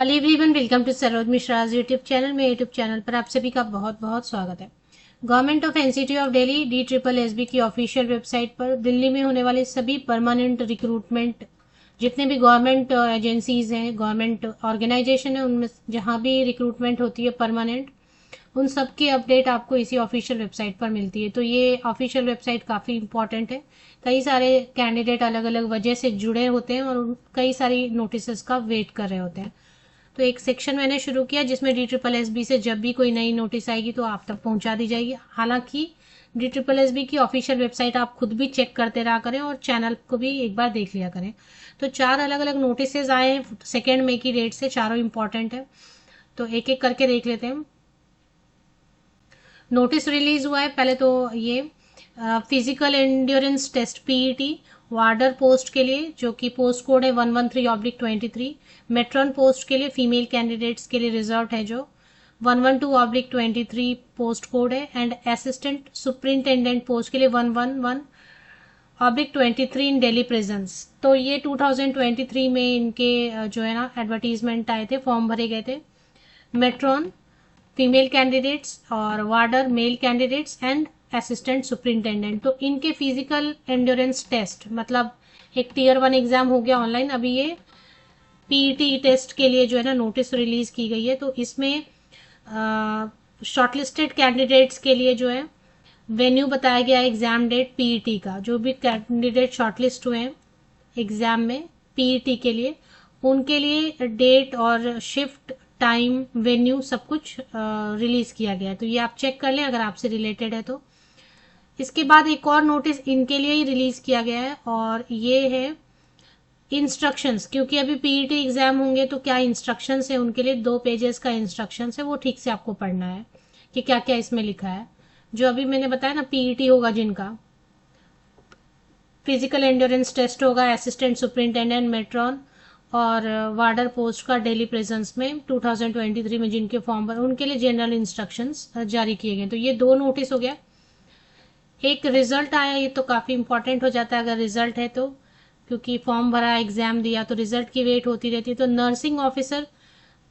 Hello everyone, welcome to Saroj Mishra's YouTube channel. मेरे YouTube channel पर आप सभी का बहुत बहुत स्वागत है। Government of NCT of Delhi DSSB की ऑफिशियल वेबसाइट पर दिल्ली में होने वाले सभी परमानेंट रिक्रूटमेंट, जितने भी गवर्नमेंट एजेंसीज हैं, गवर्नमेंट ऑर्गेनाइजेशन है, उनमें जहाँ भी रिक्रूटमेंट होती है परमानेंट, उन सब की अपडेट आपको इसी ऑफिशियल वेबसाइट पर मिलती है। तो ये ऑफिशियल वेबसाइट काफ़ी इंपॉर्टेंट है। कई सारे कैंडिडेट अलग अलग वजह से जुड़े होते हैं और कई सारी नोटिस का वेट कर रहे होते हैं। तो एक सेक्शन मैंने शुरू किया जिसमें DSSB से जब भी कोई नई नोटिस आएगी तो आप तक पहुंचा दी जाएगी। हालांकि DSSB की ऑफिशियल वेबसाइट आप खुद भी चेक करते रहा करें और चैनल को भी एक बार देख लिया करें। तो 4 अलग अलग नोटिस आए हैं 2 मई की डेट से, चारों इंपॉर्टेंट है। तो एक एक करके देख लेते हैं। नोटिस रिलीज हुआ है पहले तो ये physical endurance test PET वार्डर post के लिए, जो कि पोस्ट कोड है 113/23। मेट्रॉन पोस्ट के लिए फीमेल कैंडिडेट्स के लिए रिजर्व है, जो 112/23 पोस्ट कोड है। एंड असिस्टेंट सुपरिंटेंडेंट पोस्ट के लिए 111/23 इन दिल्ली प्रेजेंस। तो ये 2023 में इनके जो है ना एडवर्टीजमेंट आए थे, फॉर्म भरे गए थे। मेट्रॉन फीमेल कैंडिडेट्स और warder male candidates and assistant superintendent. तो इनके फिजिकल एंड्योरेंस टेस्ट, मतलब एक Tier 1 एग्जाम हो गया ऑनलाइन, अभी ये PET टेस्ट के लिए जो है ना नोटिस रिलीज की गई है। तो इसमें शॉर्टलिस्टेड कैंडिडेट्स के लिए जो है वेन्यू बताया गया है, एग्जाम डेट PET का। जो भी कैंडिडेट शॉर्टलिस्ट हुए हैं एग्जाम में PET के लिए, उनके लिए डेट और शिफ्ट, टाइम, वेन्यू सब कुछ रिलीज किया गया है। तो ये आप चेक कर लें अगर आपसे रिलेटेड है तो। इसके बाद एक और नोटिस इनके लिए ही रिलीज किया गया है और ये है इंस्ट्रक्शंस। क्योंकि अभी PET एग्जाम होंगे तो क्या इंस्ट्रक्शंस है उनके लिए, 2 पेजेस का इंस्ट्रक्शंस है, वो ठीक से आपको पढ़ना है कि क्या क्या इसमें लिखा है। जो अभी मैंने बताया ना, PET होगा जिनका, फिजिकल एंड्योरेंस टेस्ट होगा, असिस्टेंट सुपरिंटेंडेंट मेट्रॉन और वार्डर पोस्ट का डेली प्रेजेंस में 2023 में जिनके फॉर्म पर, उनके लिए जनरल इंस्ट्रक्शंस जारी किए गए। तो ये 2 नोटिस हो गया। एक रिजल्ट आया, ये तो काफ़ी इंपॉर्टेंट हो जाता है अगर रिजल्ट है तो, क्योंकि फॉर्म भरा, एग्जाम दिया, तो रिजल्ट की वेट होती रहती है। तो नर्सिंग ऑफिसर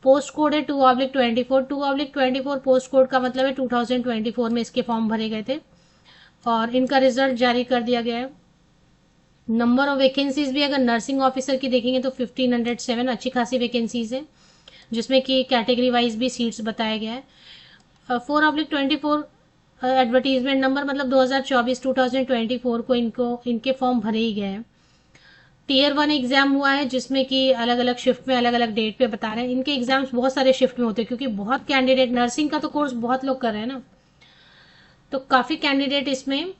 पोस्ट कोड है 2/24। 2/24 पोस्ट कोड का मतलब है 2024 में इसके फॉर्म भरे गए थे और इनका रिजल्ट जारी कर दिया गया है। नंबर ऑफ वैकेंसीज भी अगर नर्सिंग ऑफिसर की देखेंगे तो 1507, अच्छी खासी वैकेंसीज है, जिसमें कि कैटेगरी वाइज भी सीट्स बताया गया है। 4/24 एडवर्टीजमेंट नंबर, मतलब 2024 को इनके फॉर्म भरे ही गए हैं। Tier 1 एग्जाम हुआ है जिसमें कि अलग अलग शिफ्ट में अलग अलग डेट पे बता रहे हैं। इनके एग्जाम्स बहुत सारे शिफ्ट में होते हैं क्योंकि बहुत कैंडिडेट, नर्सिंग का तो कोर्स बहुत लोग कर रहे हैं ना, तो काफी कैंडिडेट इसमें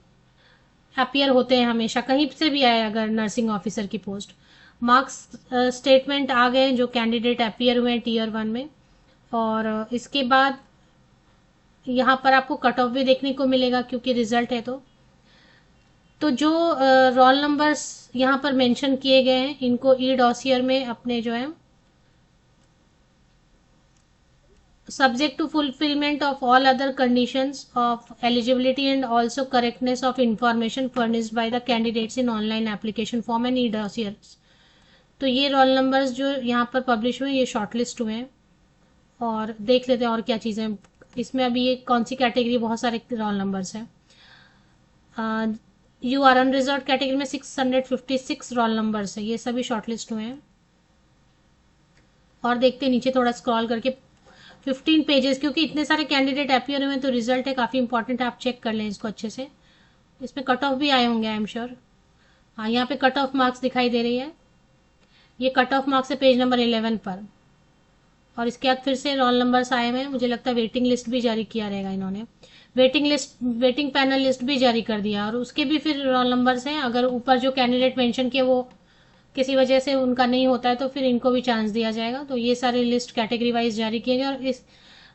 अपीयर होते हैं हमेशा, कहीं से भी आए अगर नर्सिंग ऑफिसर की पोस्ट। मार्क्स स्टेटमेंट आ गए जो कैंडिडेट अपीयर हुए हैं Tier 1 में। और इसके बाद यहाँ पर आपको कट ऑफ भी देखने को मिलेगा क्योंकि रिजल्ट है तो जो रोल नंबर्स यहाँ पर मेंशन किए गए हैं, इनको ई डॉसियर में अपने जो है, subject to fulfillment of all other conditions of eligibility and also correctness of information furnished by the candidates in online application form and e-dossiers। तो ये रोल नंबर्स जो यहाँ पर पब्लिश हुए, ये शॉर्टलिस्ट हुए हैं। और देख लेते हैं और क्या चीज़ें इसमें। अभी ये कौन सी कैटेगरी, बहुत सारे रोल नंबर्स हैं। यू आर अनरिजर्व कैटेगरी में 656 रोल नंबर्स है, ये सभी शॉर्टलिस्ट हुए हैं। और देखते नीचे थोड़ा स्क्रॉल करके, 15 पेजेस, क्योंकि इतने सारे कैंडिडेट अपीयर हुए हैं तो रिजल्ट है काफ़ी इंपॉर्टेंट है, आप चेक कर लें इसको अच्छे से। इसमें कट ऑफ भी आए होंगे आई एम श्योर। हाँ, यहाँ पे कट ऑफ मार्क्स दिखाई दे रही है, ये कट ऑफ मार्क्स है पेज नंबर 11 पर। और इसके बाद फिर से रोल नंबर्स आए हुए हैं, मुझे लगता है वेटिंग लिस्ट भी जारी किया रहेगा इन्होंने। वेटिंग पैनल लिस्ट भी जारी कर दिया और उसके भी फिर रोल नंबर्स हैं। अगर ऊपर जो कैंडिडेट मेंशन किए वो किसी वजह से उनका नहीं होता है तो फिर इनको भी चांस दिया जाएगा। तो ये सारे लिस्ट कैटेगरी वाइज जारी किए गए और इस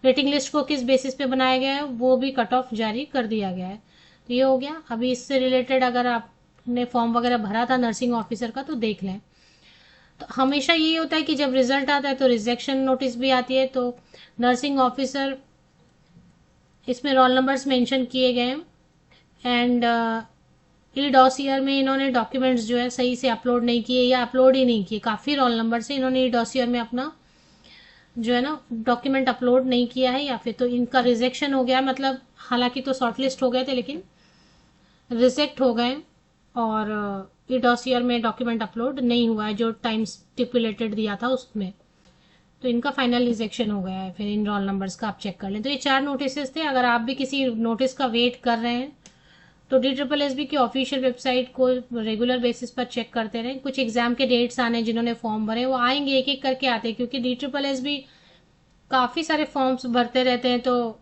वेटिंग लिस्ट को किस बेसिस पे बनाया गया है वो भी कट ऑफ जारी कर दिया गया है। तो ये हो गया। अभी इससे रिलेटेड अगर आपने फॉर्म वगैरह भरा था नर्सिंग ऑफिसर का तो देख लें। तो हमेशा यही होता है कि जब रिजल्ट आता है तो रिजेक्शन नोटिस भी आती है। तो नर्सिंग ऑफिसर, इसमें रोल नंबर्स मेंशन किए गए हैं एंड ई डॉसियर में इन्होंने डॉक्यूमेंट्स जो है सही से अपलोड नहीं किए या अपलोड ही नहीं किए। काफ़ी रोल नंबर से इन्होंने ई डॉसियर में अपना जो है ना डॉक्यूमेंट अपलोड नहीं किया है, या फिर तो इनका रिजेक्शन हो गया, मतलब हालांकि तो शॉर्टलिस्ट हो गए थे लेकिन रिजेक्ट हो गए, और ई डॉसियर में डॉक्यूमेंट अपलोड नहीं हुआ है जो टाइम स्टिपुलेटेड दिया था उसमें, तो इनका फाइनल रिजेक्शन हो गया है। फिर इन रोल नंबर्स का आप चेक कर लें। तो ये 4 नोटिस थे। अगर आप भी किसी नोटिस का वेट कर रहे हैं तो DSSB की ऑफिशियल वेबसाइट को रेगुलर बेसिस पर चेक करते रहें। कुछ एग्जाम के डेट्स आने जिन्होंने फॉर्म भरे वो आएंगे, एक एक करके आते हैं, क्योंकि DSSB काफ़ी सारे फॉर्म्स भरते रहते हैं, तो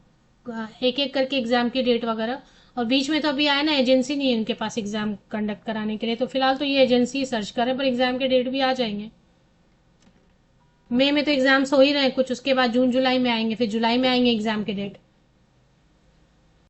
एक एक करके एग्जाम की डेट वगैरह। और बीच में तो अभी आया ना, एजेंसी नहीं है इनके पास एग्जाम कंडक्ट कराने के लिए, तो फिलहाल तो ये एजेंसी सर्च करें, पर एग्जाम के डेट भी आ जाएंगे। मई में तो एग्जाम्स हो ही रहे हैं कुछ, उसके बाद जून जुलाई में आएंगे, फिर जुलाई में आएंगे एग्जाम के डेट।